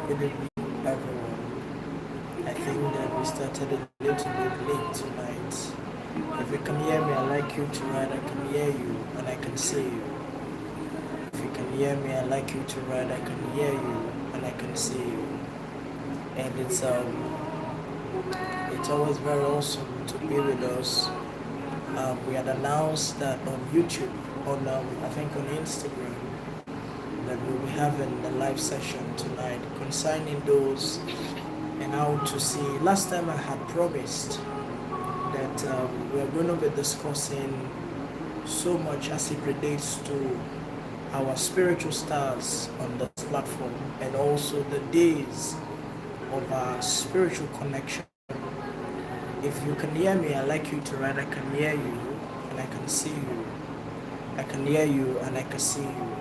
Good evening, everyone. I think that we started a little bit late tonight. If you can hear me, I'd like you to write, I can hear you and I can see you. If you can hear me, I'd like you to write, I can hear you and I can see you. And it's always very awesome to be with us. We had announced that on YouTube, I think on Instagram, that we'll be having a live session tonight concerning those and how to see. Last time I had promised that we are going to be discussing so much as it relates to our spiritual stars on this platform and also the days of our spiritual connection. If you can hear me, I'd like you to write, I can hear you and I can see you. I can hear you and I can see you.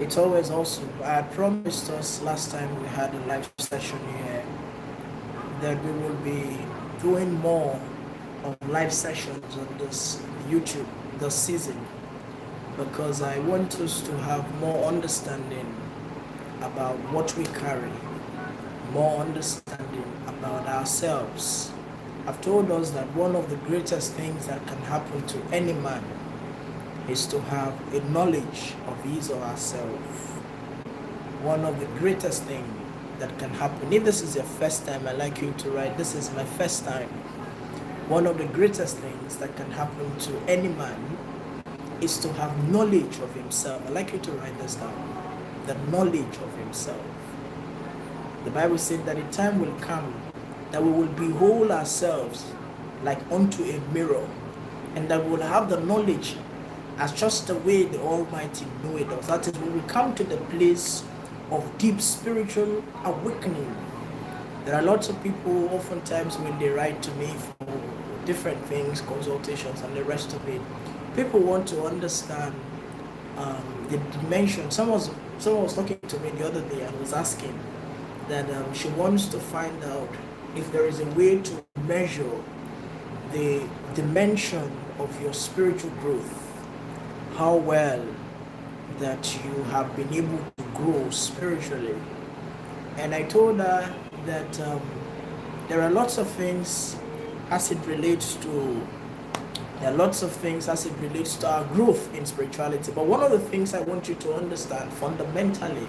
It's always awesome. I promised us last time we had a live session here that we will be doing more of live sessions on this YouTube this season, because I want us to have more understanding about what we carry, more understanding about ourselves. I've told us that one of the greatest things that can happen to any man is to have a knowledge of his or herself. One of the greatest things that can happen. If this is your first time, I'd like you to write, this is my first time. One of the greatest things that can happen to any man is to have knowledge of himself. I'd like you to write this down. The knowledge of himself. The Bible said that a time will come that we will behold ourselves like unto a mirror, and that we will have the knowledge as just the way the Almighty knoweth us. That is when we come to the place of deep spiritual awakening. There are lots of people oftentimes when they write to me for different things, consultations and the rest of it, people want to understand the dimension. Someone was talking to me the other day and was asking that she wants to find out if there is a way to measure the dimension of your spiritual growth, how well that you have been able to grow spiritually. And I told her that there are lots of things as it relates to our growth in spirituality. But one of the things I want you to understand fundamentally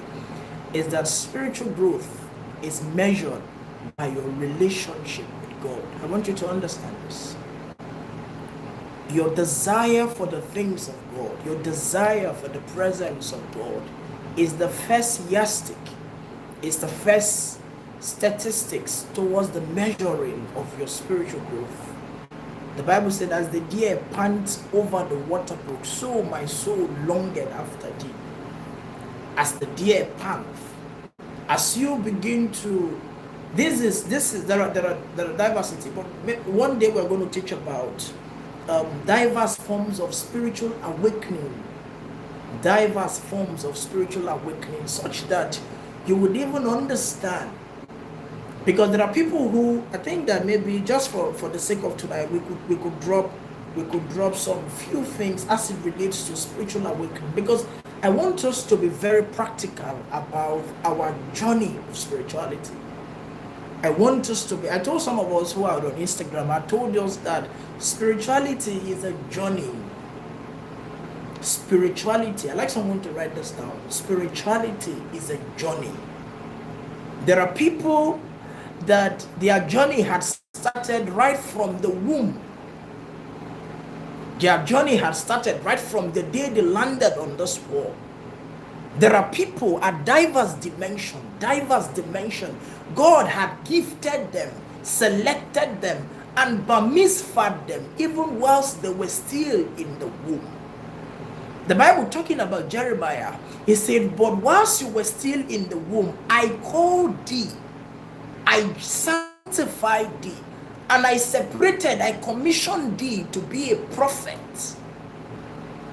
is that spiritual growth is measured by your relationship with God. I want you to understand this. Your desire for the things of God, your desire for the presence of God is the first yardstick, is the first statistics towards the measuring of your spiritual growth. The Bible said, as the deer pants over the water brook, so my soul longeth after thee. As the deer pants, as you begin to, there are diversity, but one day we're going to teach about diverse forms of spiritual awakening, such that you would even understand. Because there are people who, I think that maybe just for the sake of tonight, we could drop some few things as it relates to spiritual awakening, because I want us to be very practical about our journey of spirituality. I want us to be, I told some of us who are on Instagram, I told us that spirituality is a journey. Spirituality, I'd like someone to write this down. Spirituality is a journey. There are people that their journey had started right from the womb. Their journey had started right from the day they landed on this world. There are people at diverse dimension. God had gifted them, selected them, and bar-mitzvahed them even whilst they were still in the womb. The Bible talking about Jeremiah, he said, but whilst you were still in the womb, I called thee, I sanctified thee, and I commissioned thee to be a prophet.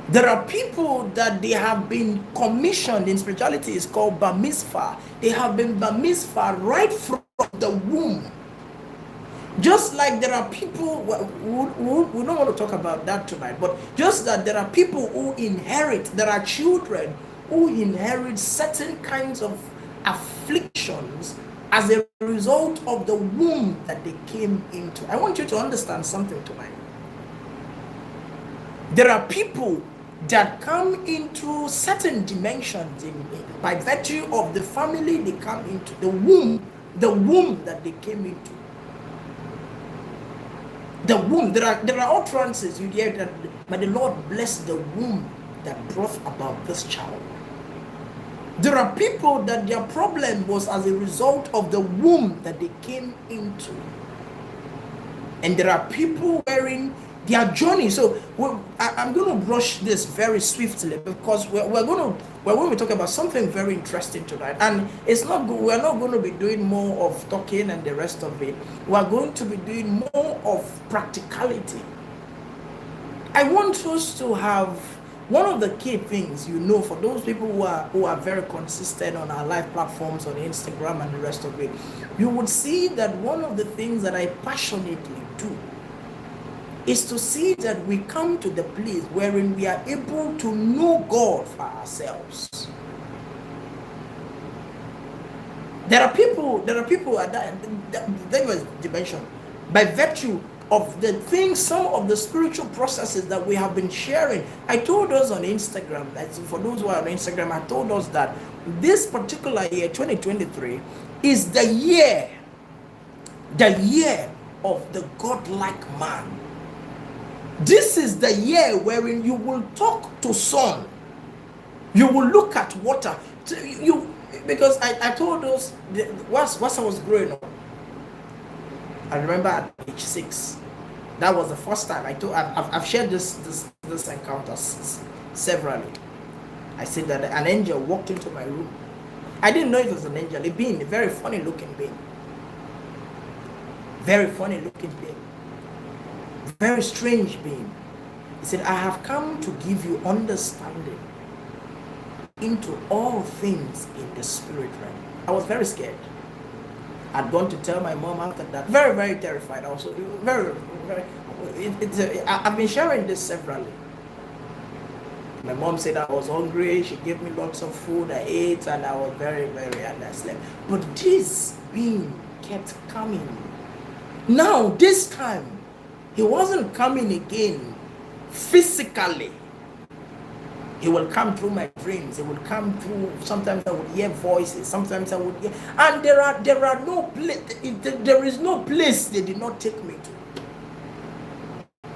There are people that they have been commissioned in spirituality, is called bar mitzvah. They have been bar mitzvah right from the womb. Just like there are people, we don't want to talk about that tonight, but just that there are people who inherit, there are children who inherit certain kinds of afflictions as a result of the womb that they came into. I want you to understand something tonight. There are people that come into certain dimensions by virtue of the family they come into, the womb that they came into. The womb, there are utterances you hear that, but the Lord bless the womb that brought about this child. There are people that their problem was as a result of the womb that they came into. And there are people wherein their journey. So I'm going to brush this very swiftly because we're going to talk about something very interesting tonight. And it's not good. We're not going to be doing more of talking and the rest of it. We're going to be doing more of practicality. I want us to have one of the key things, for those people who are very consistent on our live platforms on Instagram and the rest of it, you would see that one of the things that I passionately do is to see that we come to the place wherein we are able to know God for ourselves. There are people at that was dimension by virtue of the things, some of the spiritual processes that we have been sharing. I told us on Instagram, for those who are on Instagram, I told us that this particular year, 2023, is the year of the godlike man. This is the year wherein you will talk to sun, you will look at water. Because I told us once I was growing up, I remember at age 6, that was the first time I've shared this encounter severally. I said that an angel walked into my room. I didn't know it was an angel, a being, a very funny looking being. Very funny looking being. Very strange being. He said, I have come to give you understanding into all things in the spirit realm. I was very scared. I'd gone to tell my mom after that. Very, very terrified. Also, very, very. I've been sharing this severally. My mom said I was hungry. She gave me lots of food. I ate, and I was very, very, and I slept. But this being kept coming. Now, this time, he wasn't coming again physically. He will come through my dreams. He will come through. Sometimes I would hear voices. Sometimes I would hear, and there is no place they did not take me to.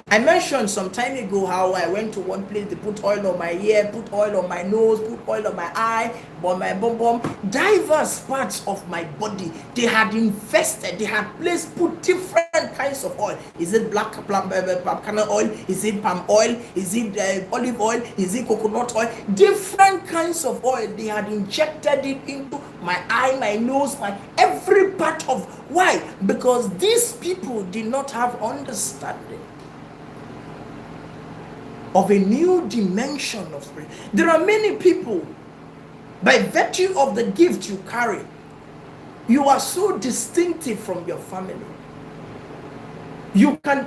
I mentioned some time ago how I went to one place. They put oil on my ear, put oil on my nose, put oil on my eye, on my bum. Diverse parts of my body they had infested. They had put different kinds of oil. Is it black palm kernel oil? Is it palm oil? Is it olive oil? Is it coconut oil? Different kinds of oil. They had injected it into my eye, my nose, every part of. Why? Because these people did not have understanding of a new dimension of spirit. There are many people, by virtue of the gift you carry, you are so distinctive from your family. You can,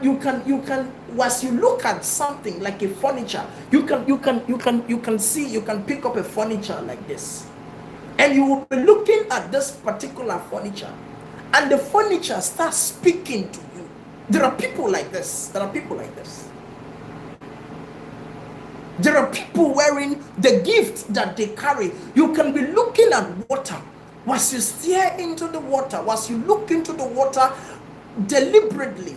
once you look at something like a furniture, you can see, you can pick up a furniture like this, and you will be looking at this particular furniture, and the furniture starts speaking to you. There are people like this. There are people wearing the gift that they carry. You can be looking at water. Once you stare into the water, once you look into the water deliberately,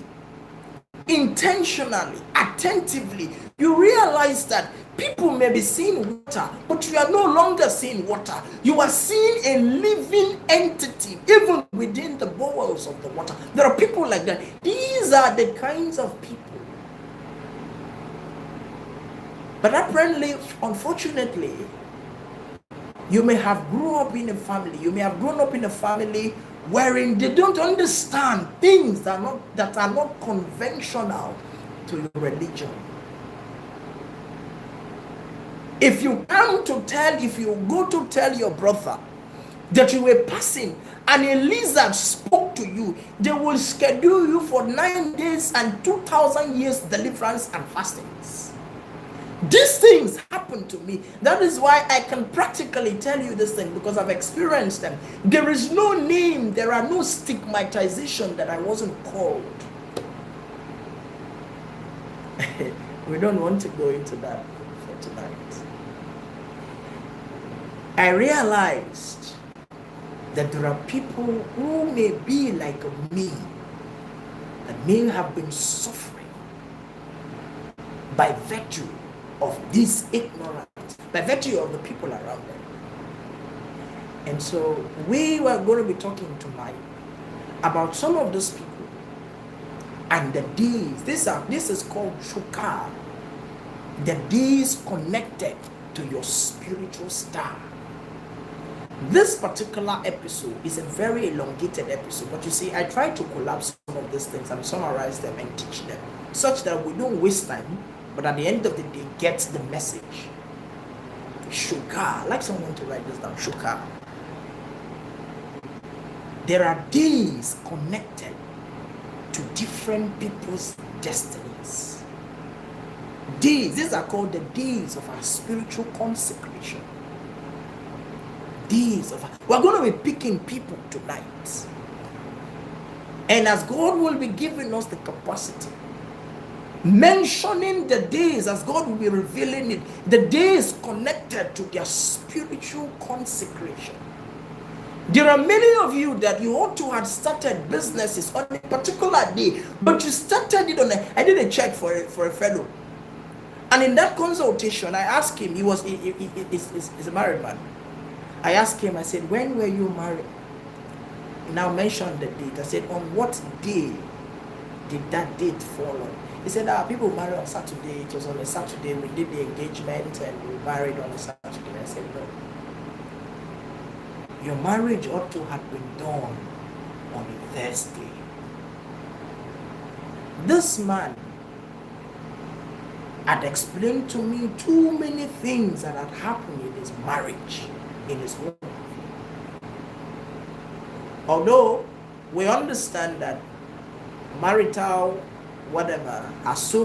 intentionally, attentively, you realize that people may be seeing water, but you are no longer seeing water. You are seeing a living entity, even within the bowels of the water. There are people like that. These are the kinds of people. But apparently, unfortunately, you may have grown up in a family. You may have grown up in a family wherein they don't understand things that are not conventional to your religion. If you go to tell your brother that you were passing and a lizard spoke to you, they will schedule you for 9 days and 2,000 years deliverance and fastings. These things happen to me. That is why I can practically tell you this thing, because I've experienced them. There is no name, there are no stigmatization that I wasn't called. We don't want to go into that for tonight. I realized that there are people who may be like me, that may have been suffering by virtue of this ignorance, by virtue of the people around them. And so we were going to be talking tonight about some of those people and the deeds. This is called Shukar, the deeds connected to your spiritual star. This particular episode is a very elongated episode, but you see, I try to collapse some of these things and summarize them and teach them, such that we don't waste time, but at the end of the day, get the message. Shukar, I'd like someone to write this down. Shukar. There are days connected to different people's destinies. Days, these are called the days of our spiritual consecration. We're going to be picking people tonight, and as God will be giving us the capacity, mentioning the days as God will be revealing it, the days connected to their spiritual consecration. There are many of you that you ought to have started businesses on a particular day, but you started it on I did a check for a fellow, and in that consultation I asked him, he's a married man. I asked him, I said, when were you married? He now mentioned the date. I said, on what day did that date fall on? He said, people marry on Saturday. It was on a Saturday. We did the engagement and we married on a Saturday. I said, no. Your marriage ought to have been done on a Thursday. This man had explained to me too many things that had happened in his marriage, in his home. Although we understand that marital whatever are so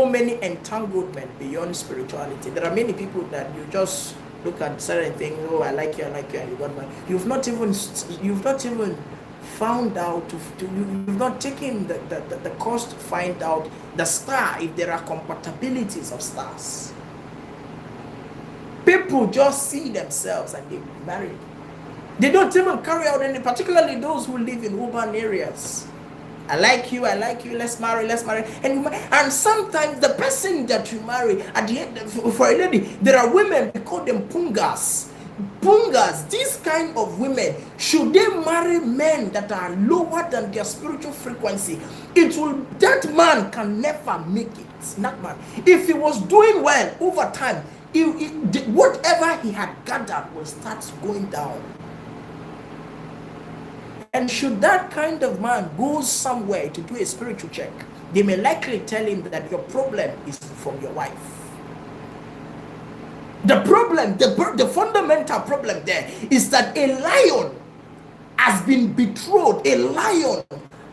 many entanglement beyond spirituality. There are many people that you just look at certain things, oh, I like you, and you got married. You've not even found out, you've not taken the cost to find out the star, if there are compatibilities of stars. People just see themselves and they marry. They don't even carry out any, particularly those who live in urban areas. I like you, let's marry. And sometimes the person that you marry, at the end, for a lady, there are women, we call them pungas. Pungas, these kind of women, should they marry men that are lower than their spiritual frequency, that man can never make it. That man, if he was doing well over time, whatever he had gathered will start going down. And should that kind of man go somewhere to do a spiritual check, they may likely tell him that your problem is from your wife. The problem, the fundamental problem there is that a lion has been betrothed, a lion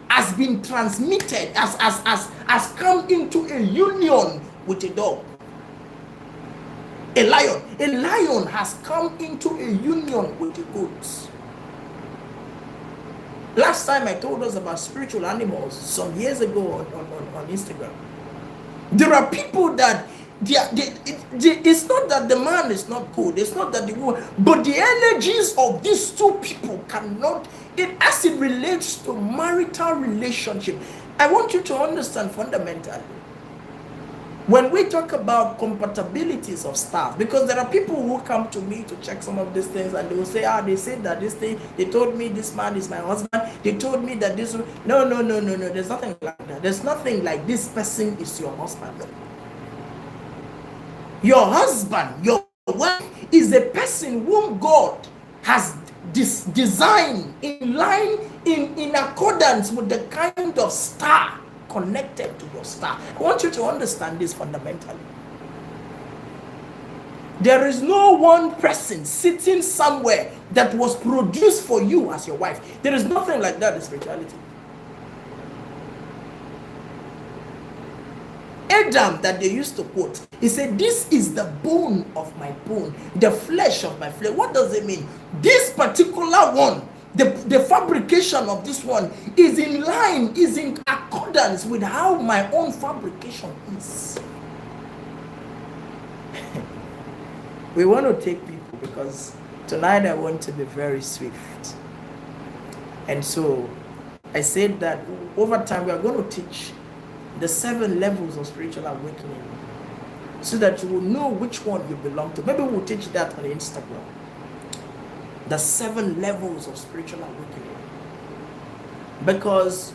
has been transmitted, has come into a union with a dog. A lion has come into a union with a goat. Last time I told us about spiritual animals some years ago on Instagram. There are people that it's not that the man is not good, it's not that the woman, but the energies of these two people cannot, as it relates to marital relationship. I want you to understand fundamentally, when we talk about compatibilities of stars, because there are people who come to me to check some of these things and they will say, they said that this thing, they told me this man is my husband, they told me that this, no, there's nothing like that. There's nothing like this person is your husband. Your husband, your wife is a person whom God has designed in line, in accordance with the kind of star connected to your star. I want you to understand this fundamentally. There is no one person sitting somewhere that was produced for you as your wife. There is nothing like that in spirituality. Adam that they used to quote. He said, this is the bone of my bone, the flesh of my flesh. What does it mean? This particular one, the fabrication of this one is in line, is in accordance with how my own fabrication is. We want to take people, because tonight I want to be very swift. And so I said that over time we are going to teach the 7 levels of spiritual awakening, so that you will know which one you belong to. Maybe we'll teach that on Instagram. The 7 levels of spiritual awakening. Because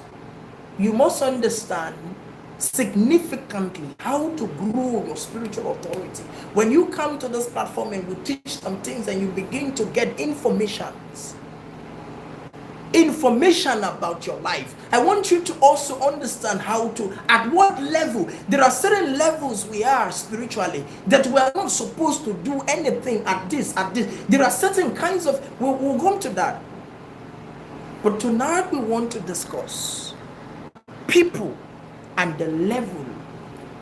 you must understand significantly how to grow your spiritual authority. When you come to this platform and we teach some things and you begin to get information about your life, I want you to also understand how to, at what level. There are certain levels we are spiritually that we are not supposed to do anything at this. There are certain kinds of, we'll come to that. But tonight we want to discuss people and the level,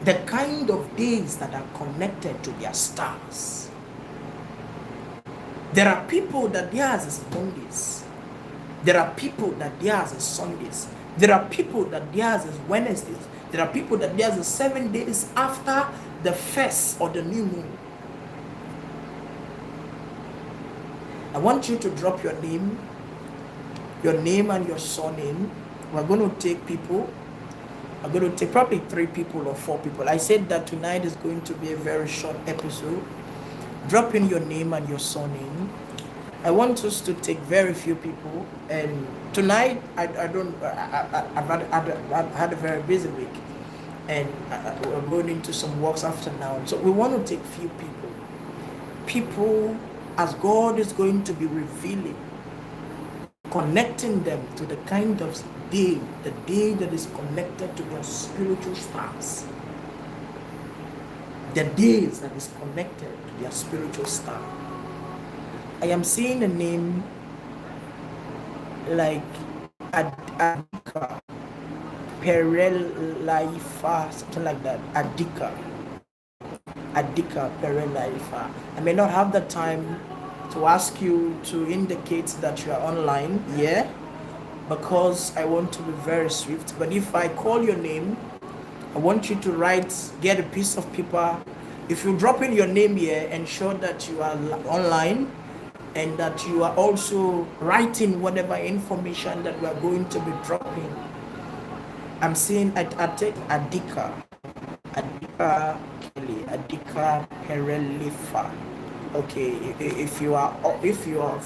the kind of days that are connected to their stars. There are people that theirs is Mondays. There are people that theirs is Sundays. There are people that theirs is Wednesdays. There are people that theirs is 7 days after the first or the new moon. I want you to drop your name and your surname. We're going to take people. I'm going to take probably 3 people or 4 people. I said that tonight is going to be a very short episode. Drop in your name and your surname. I want us to take very few people, and tonight I've had a very busy week, and we're going into some works after now. So we want to take few people as God is going to be revealing, connecting them to the kind of day, the day that is connected to their spiritual stars. The days that is connected to their spiritual star. I am seeing a name like Adika, Perelaifa, something like that. Adika Perelaifa. I may not have the time to ask you to indicate that you are online, because I want to be very swift. But if I call your name, I want you to get a piece of paper. If you drop in your name here, ensure that you are online and that you are also writing whatever information that we are going to be dropping. I'm seeing Adika Perelifa. Okay, if you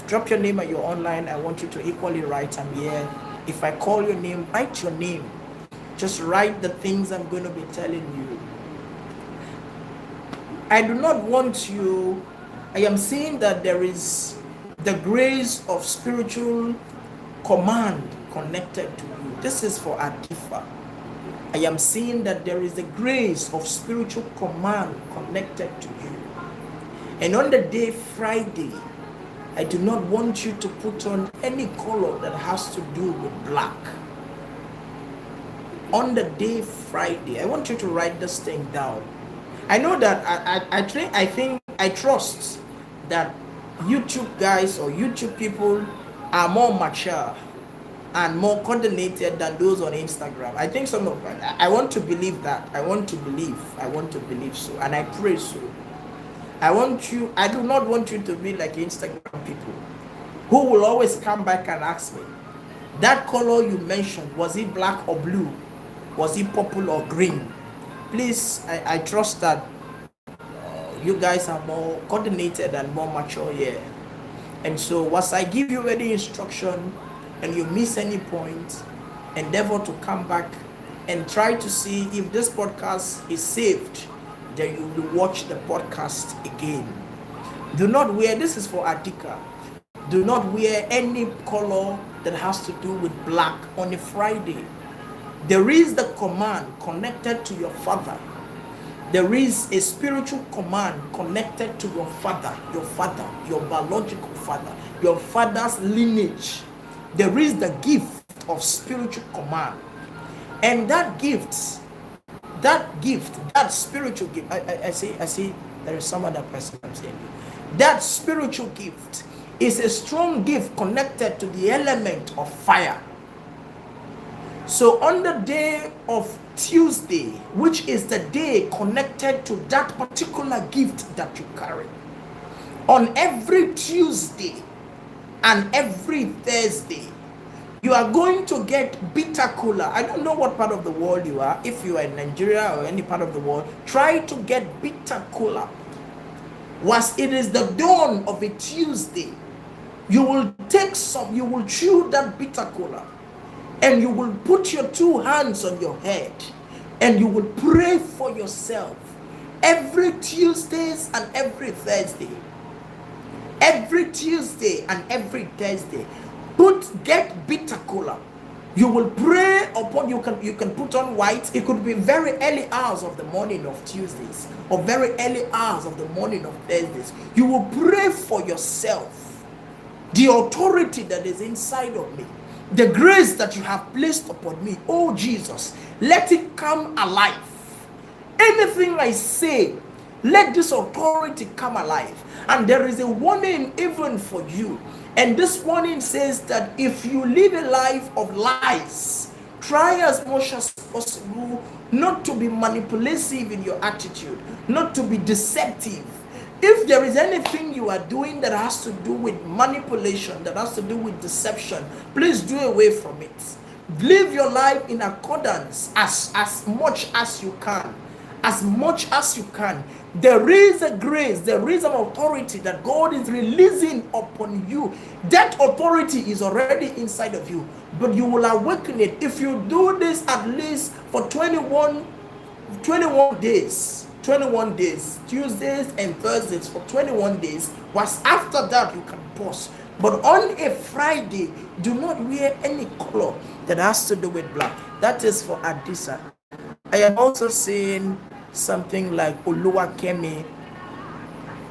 drop your name and you're online, I want you to equally write I'm here. If I call your name, write your name. Just write the things I'm going to be telling you. I do not want you. I am seeing that there is the grace of spiritual command connected to you. This is for Adifa. I am seeing that there is the grace of spiritual command connected to you. And on the day Friday, I do not want you to put on any color that has to do with black. On the day Friday, I want you to write this thing down. I know that I trust that YouTube guys or YouTube people are more mature and more coordinated than those on Instagram. I think some of them. I want to believe that. I want to believe so, and I pray so. I do not want you to be like Instagram people who will always come back and ask me, that color you mentioned, was it black or blue? Was it purple or green? Please, I trust that you guys are more coordinated and more mature here. And so once I give you any instruction and you miss any point, endeavor to come back and try to see if this podcast is saved. Then you will watch the podcast again. Do not wear, this is for Adika, do not wear any color that has to do with black on a Friday. There is the command connected to your father. There is a spiritual command connected to your father, your biological father, your father's lineage. There is the gift of spiritual command. And that gift, that gift, that spiritual gift, I see there is some other person I'm saying. That spiritual gift is a strong gift connected to the element of fire. So on the day of Tuesday, which is the day connected to that particular gift that you carry, on every Tuesday and every Thursday, you are going to get bitter cola. I don't know what part of the world you are. If you are in Nigeria or any part of the world, try to get bitter cola. Once it is the dawn of a Tuesday, you will take some, you will chew that bitter cola, and you will put your 2 hands on your head, and you will pray for yourself every Tuesdays and every Thursday. Every Tuesday and every Thursday, get bitter cola. You will pray upon, you can put on white. It could be very early hours of the morning of Tuesdays or very early hours of the morning of Thursdays. You will pray for yourself, the authority that is inside of me, the grace that you have placed upon me. Oh Jesus, let it come alive. Anything I say, let this authority come alive. And there is a warning even for you. And this warning says that if you live a life of lies, try as much as possible not to be manipulative in your attitude, not to be deceptive. If there is anything you are doing that has to do with manipulation, that has to do with deception, please do away from it. Live your life in accordance as much as you can. As much as you can. There is a grace, there is an authority that God is releasing upon you. That authority is already inside of you, but you will awaken it if you do this at least for 21 days. 21 days, Tuesdays and Thursdays for 21 days. Was after that you can pause. But on a Friday, do not wear any color that has to do with black. That is for Adisa. I am also seeing something like Oluwakemi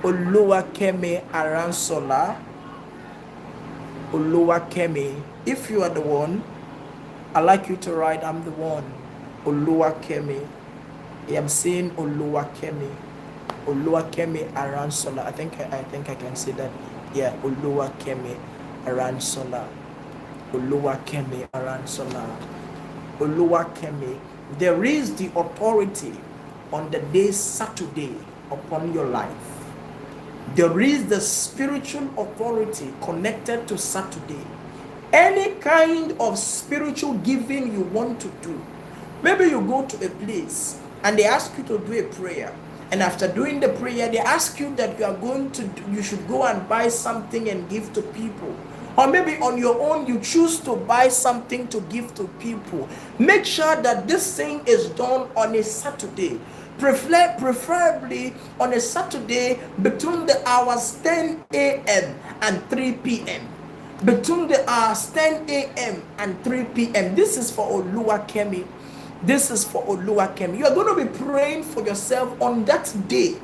Aransola. Oluwakemi. If you are the one, I'd like you to write, I'm the one. Oluwakemi. I am seeing Oluwakemi Aransola. I think I can see that. Yeah, Oluwakemi Aransola. Oluwakemi Aransola. Oluwakemi. There is the authority on the day Saturday upon your life. There is the spiritual authority connected to Saturday. Any kind of spiritual giving you want to do. Maybe you go to a place and they ask you to do a prayer, and after doing the prayer they ask you that you should go and buy something and give to people. Or maybe on your own you choose to buy something to give to people. Make sure that this thing is done on a Saturday. Preferably on a Saturday between the hours 10 a.m. and 3 p.m. Between the hours 10 a.m. and 3 p.m. This is for Oluwakemi. This is for Oluwakemi. You are going to be praying for yourself on that day.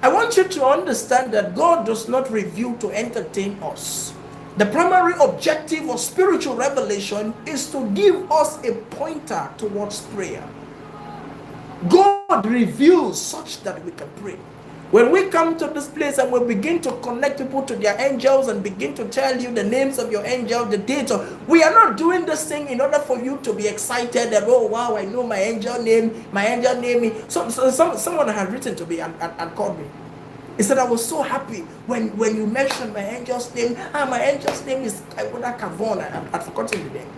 I want you to understand that God does not reveal to entertain us. The primary objective of spiritual revelation is to give us a pointer towards prayer. God reveals such that we can pray. When we come to this place and we begin to connect people to their angels and begin to tell you the names of your angel, the dates, we are not doing this thing in order for you to be excited that, oh wow, I know my angel name. Someone had written to me and called me. He said, I was so happy when you mentioned my angel's name. My angel's name is Iwona Kavon. I'd forgotten the name.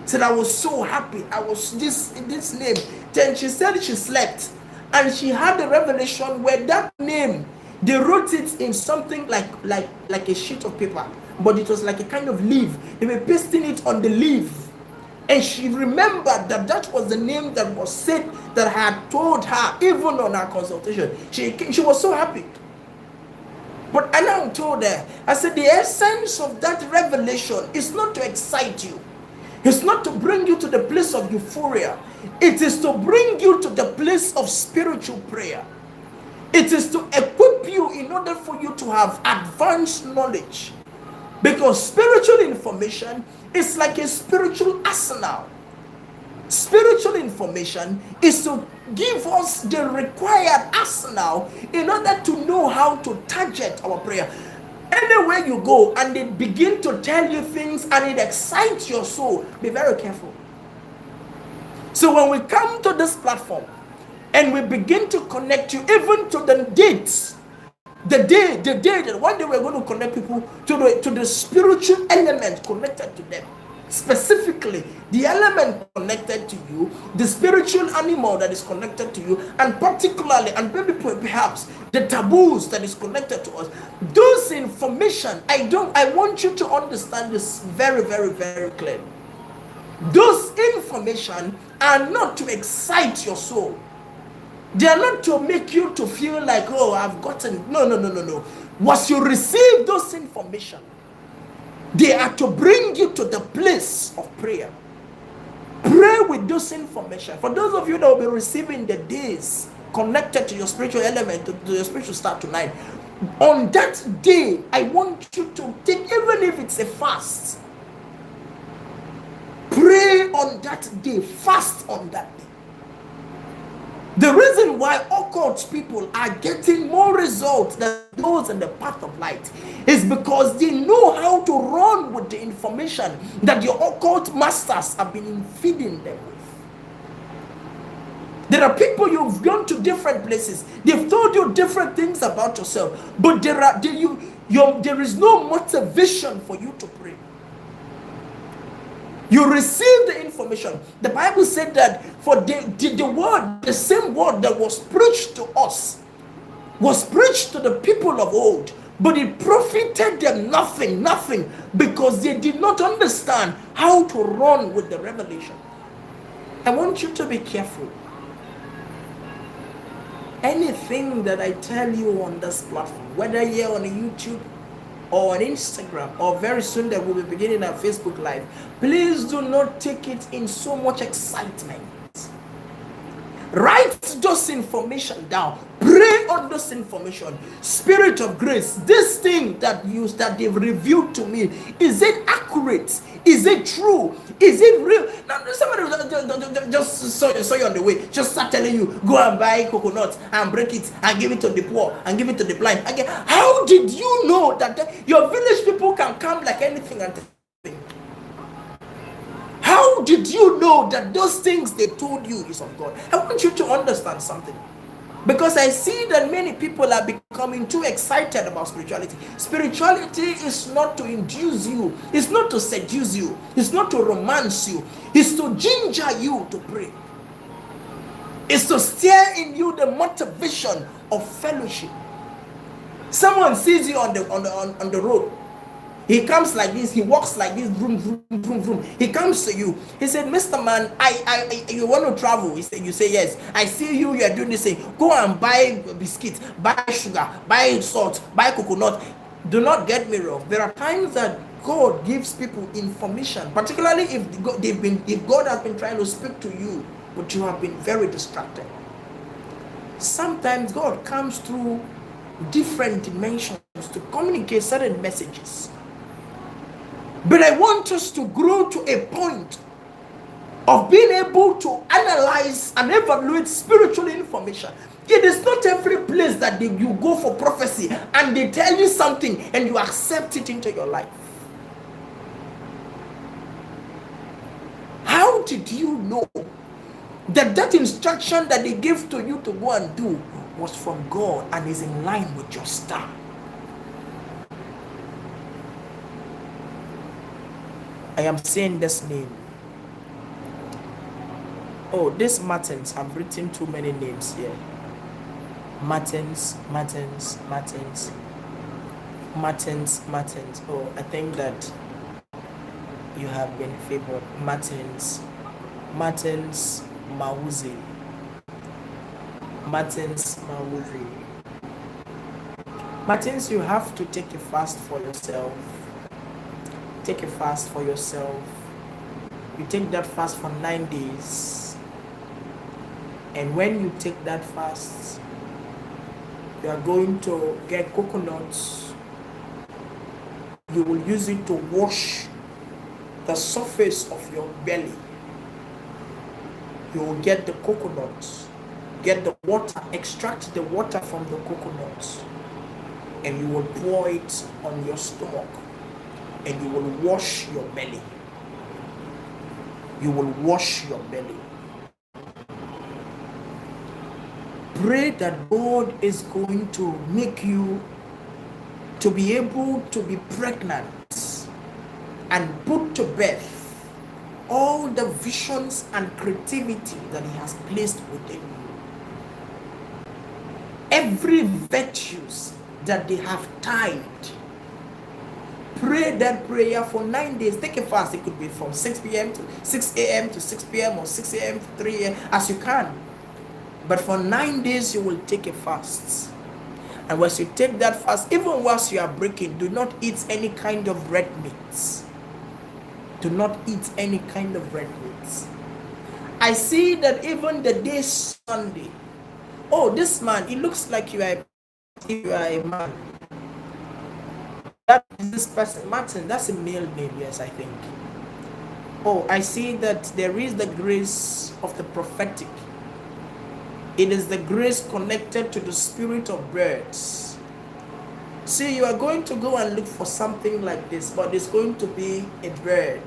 He said, I was so happy. I was this name. Then she said she slept. And she had a revelation where that name, they wrote it in something like a sheet of paper. But it was like a kind of leaf. They were pasting it on the leaf. And she remembered that was the name that was said, that I had told her even on our consultation. She was so happy. But I now told her, I said, the essence of that revelation is not to excite you. It's not to bring you to the place of euphoria. It is to bring you to the place of spiritual prayer. It is to equip you in order for you to have advanced knowledge. Because spiritual information is like a spiritual arsenal. Spiritual information is to give us the required arsenal in order to know how to target our prayer. Anywhere you go and they begin to tell you things and it excites your soul, be very careful. So when we come to this platform and we begin to connect you even to the dates, the day that one day we're going to connect people to the spiritual element connected to them. Specifically, the element connected to you, the spiritual animal that is connected to you, and particularly, and maybe perhaps the taboos that is connected to us. Those information, I want you to understand this very, very, very clearly. Those information are not to excite your soul. They are not to make you to feel like, oh, I've gotten. No. Once you receive those information, they are to bring you to the place of prayer. Pray with those information. For those of you that will be receiving the days connected to your spiritual element, to your spiritual start tonight, on that day, I want you to take, even if it's a fast, pray on that day, fast on that day. The reason why occult people are getting more results than those in the path of light is because they know how to run with the information that your occult masters have been feeding them with. There are people, you've gone to different places, they've told you different things about yourself, but there is no motivation for you to pray. You receive the information. The Bible said that for the word, the same word that was preached to us, was preached to the people of old, but it profited them nothing, because they did not understand how to run with the revelation. I want you to be careful. Anything that I tell you on this platform, whether here on YouTube or on Instagram, or very soon that we'll be beginning our Facebook Live, please do not take it in so much excitement. Write those information down. Pray on this information. Spirit of grace, this thing that they've revealed to me, is it accurate? Is it true? Is it real? Now, somebody just saw you on the way, just start telling you, go and buy coconuts and break it and give it to the poor and give it to the blind. Again, how did you know that your village people can come like anything and thing? How did you know that those things they told you is of God? I want you to understand something. Because I see that many people are becoming too excited about spirituality. Spirituality is not to induce you. It's not to seduce you. It's not to romance you. It's to ginger you to pray. It's to stir in you the motivation of fellowship. Someone sees you on the road. He comes like this, he walks like this, vroom, vroom, vroom, vroom. He comes to you. He said, Mr. Man, you want to travel? He said, you say yes. I see you are doing this thing. Go and buy biscuits, buy sugar, buy salt, buy coconut. Do not get me wrong. There are times that God gives people information, particularly if God has been trying to speak to you, but you have been very distracted. Sometimes God comes through different dimensions to communicate certain messages. But I want us to grow to a point of being able to analyze and evaluate spiritual information. It is not every place that you go for prophecy and they tell you something and you accept it into your life. How did you know that instruction that they gave to you to go and do was from God and is in line with your star? I am saying this name. Oh, this Martins, I've written too many names here. Martins. Oh, I think that you have been favored. Martins Mawuzi. Martins, you have to take a fast for yourself. Take a fast for yourself. You take that fast for 9 days. And when you take that fast, you are going to get coconuts. You will use it to wash the surface of your belly. You will get the coconuts, get the water, extract the water from the coconuts, and you will pour it on your stomach, and you will wash your belly. You will wash your belly. Pray that God is going to make you to be able to be pregnant and put to birth all the visions and creativity that He has placed within you. Every virtues that they have tied. Pray that prayer for 9 days. Take a fast. It could be from 6 p.m. to 6 a.m. to 6 p.m. or 6 a.m. to 3 a.m. as you can. But for 9 days, you will take a fast. And once you take that fast, even whilst you are breaking, do not eat any kind of red meats. Do not eat any kind of red meats. I see that even the day Sunday. Oh, this man, it looks like you are a man. That is this person, Martin. That's a male name, yes, I think. Oh, I see that there is the grace of the prophetic. It is the grace connected to the spirit of birds. See, you are going to go and look for something like this, but it's going to be a bird.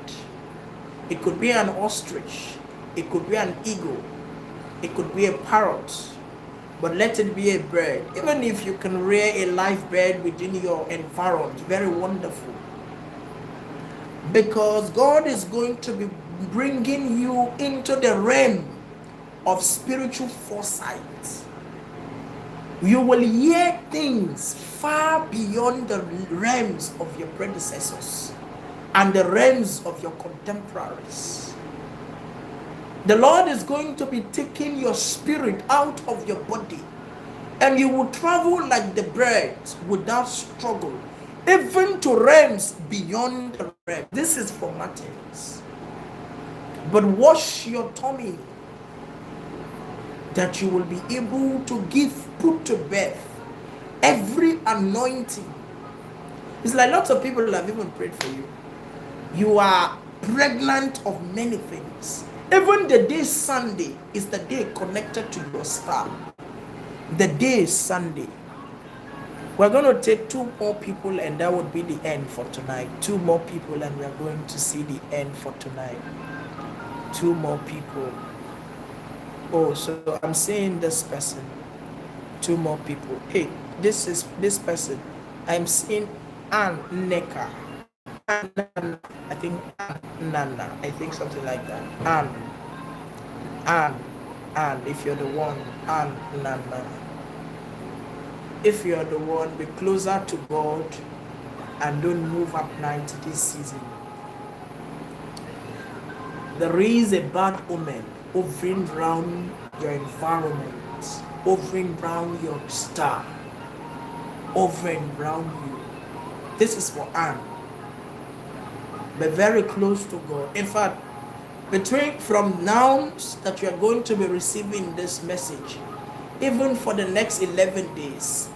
It could be an ostrich. It could be an eagle. It could be a parrot. But let it be a bird. Even if you can rear a live bird within your environment, very wonderful. Because God is going to be bringing you into the realm of spiritual foresight. You will hear things far beyond the realms of your predecessors and the realms of your contemporaries. The Lord is going to be taking your spirit out of your body, and you will travel like the birds without struggle, even to realms beyond the realm. This is for Martins. But wash your tummy, that you will be able to put to birth every anointing. It's like lots of people have even prayed for you. You are pregnant of many things. Even the day Sunday is the day connected to your star. The day Sunday. We're going to take 2 more people, and that would be the end for tonight. 2 more people, and we're going to see the end for tonight. 2 more people. Oh, so I'm seeing this person. 2 more people. Hey, this is this person. I'm seeing Ann Neka. I think Nana. I think something like that. Ann. If you're the one, Ann Nana. If you're the one, be closer to God and don't move at night this season. There is a bad omen hovering around your environment, hovering around your star, hovering around you. This is for Anne. Be very close to God. In fact, from now that you are going to be receiving this message, even for the next 11 days,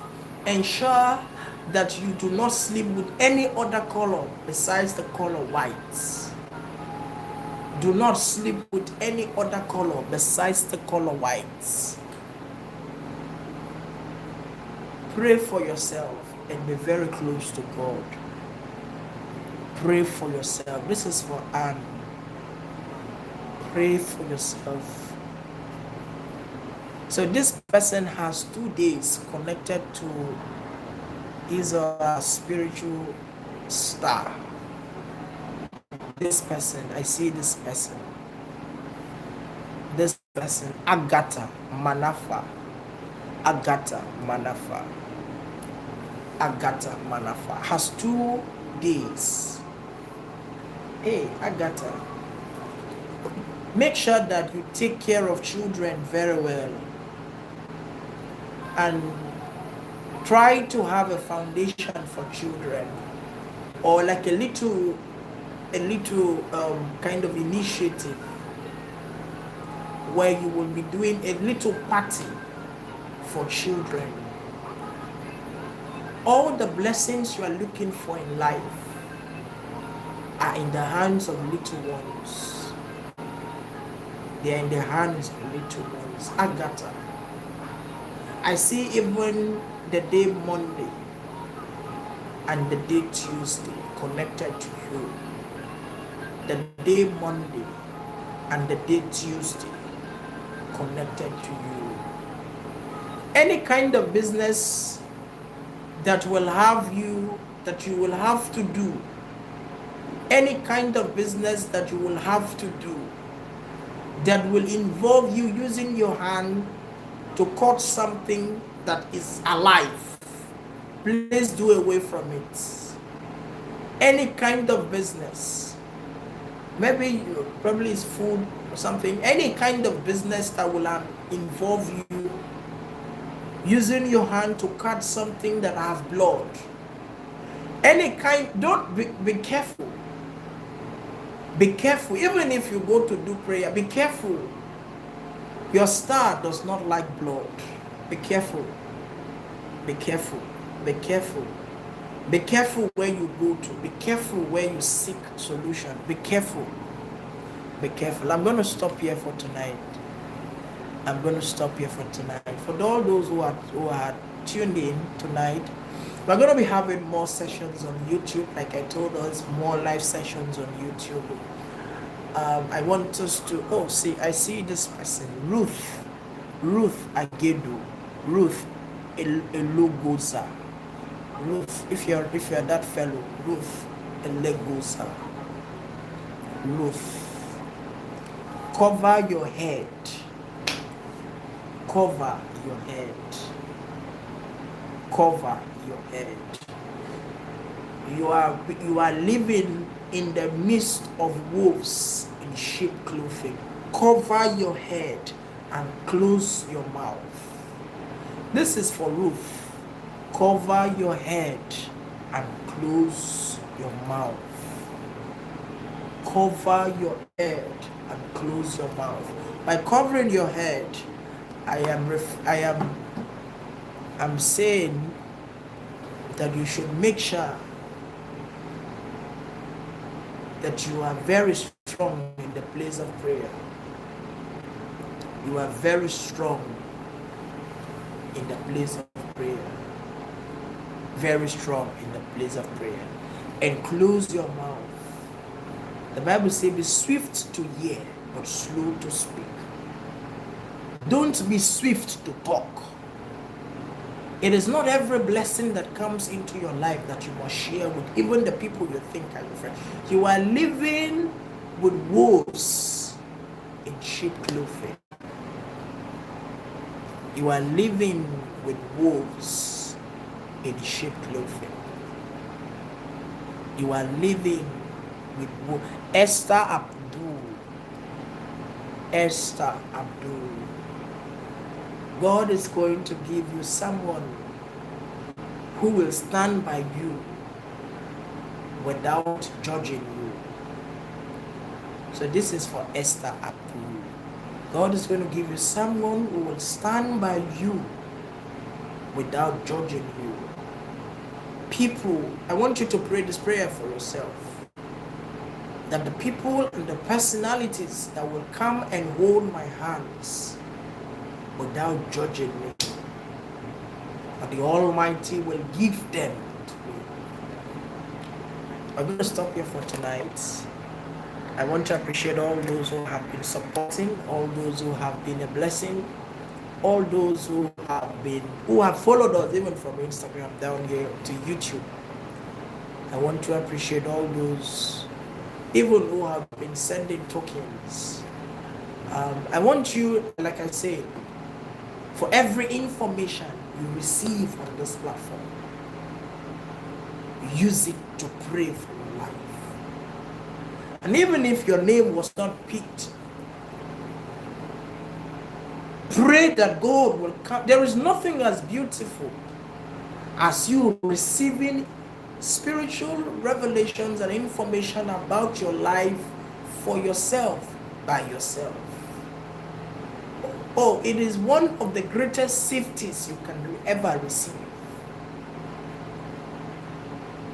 ensure that you do not sleep with any other color besides the color white. Do not sleep with any other color besides the color white. Pray for yourself and be very close to God. Pray for yourself. This is for Anne. Pray for yourself. So this person has 2 days connected to his spiritual star. This person, I see this person. This person, Agatha Manafa. Agatha Manafa. Agatha Manafa has 2 days. Hey, Agatha, make sure that you take care of children very well and try to have a foundation for children, or like a little kind of initiative where you will be doing a little party for children. All the blessings you are looking for in life are in the hands of little ones. They are in the hands of little ones. Agatha. I see even the day Monday and the day Tuesday connected to you. The day Monday and the day Tuesday connected to you. Any kind of business that will have you, that you will have to do, any kind of business that you will have to do, that will involve you using your hand to cut something that is alive, please do away from it. Any kind of business, maybe probably it's food or something, any kind of business that will involve you using your hand to cut something that has blood, any kind, don't be careful. Be careful. Even if you go to do prayer, be careful. Your star does not like blood. Be careful. Be careful. Be careful. Be careful where you go to. Be careful where you seek solution. Be careful. Be careful. I'm going to stop here for tonight. I'm going to stop here for tonight. For all those who are tuned in tonight, we're going to be having more sessions on YouTube. Like I told us, more live sessions on YouTube. I want us to, I see this person, Ruth Agedo, Ruth Elogoza. Ruth, if you're that fellow, Ruth Elegoza. Ruth, cover your head. Cover your head. Cover your head. You are living in the midst of wolves in sheep clothing. Cover your head and close your mouth. This is for Ruth. Cover your head and close your mouth. Cover your head and close your mouth. By covering your head, I'm saying that you should make sure that you are very strong in the place of prayer. You are very strong in the place of prayer. Very strong in the place of prayer. And close your mouth. The Bible says, be swift to hear, but slow to speak. Don't be swift to talk. It is not every blessing that comes into your life that you must share with even the people you think are your friends. You are living with wolves in sheep clothing. You are living with wolves in sheep clothing. You are living with wolves. Esther Abdul. God is going to give you someone who will stand by you without judging you. So this is for Esther Abdul. God is going to give you someone who will stand by you without judging you. People, I want you to pray this prayer for yourself. That the people and the personalities that will come and hold my hands without judging me, but the Almighty will give them to me. I'm going to stop here for tonight. I want to appreciate all those who have been supporting, all those who have been a blessing, all those who have followed us even from Instagram down here to YouTube. I want to appreciate all those even who have been sending tokens. I want you, like I said, for every information you receive on this platform, use it to pray for your life. And even if your name was not picked, pray that God will come. There is nothing as beautiful as you receiving spiritual revelations and information about your life for yourself, by yourself. Oh, it is one of the greatest safeties you can ever receive.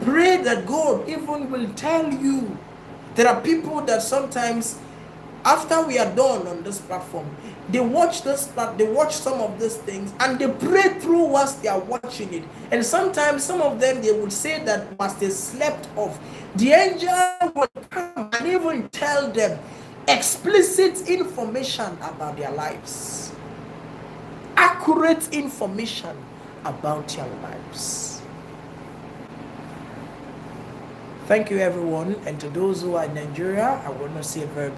Pray that God even will tell you. There are people that sometimes After we are done on this platform, they watch some of these things, and they pray through whilst they are watching it. And sometimes some of them, they would say that whilst they slept off, the angel would come and even tell them explicit information about their lives, accurate information about their lives. Thank you, everyone, and to those who are in Nigeria, I want to say a very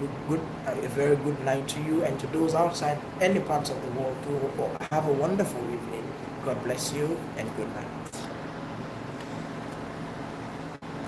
good night to you, and to those outside any parts of the world, have a wonderful evening. God bless you, and good night.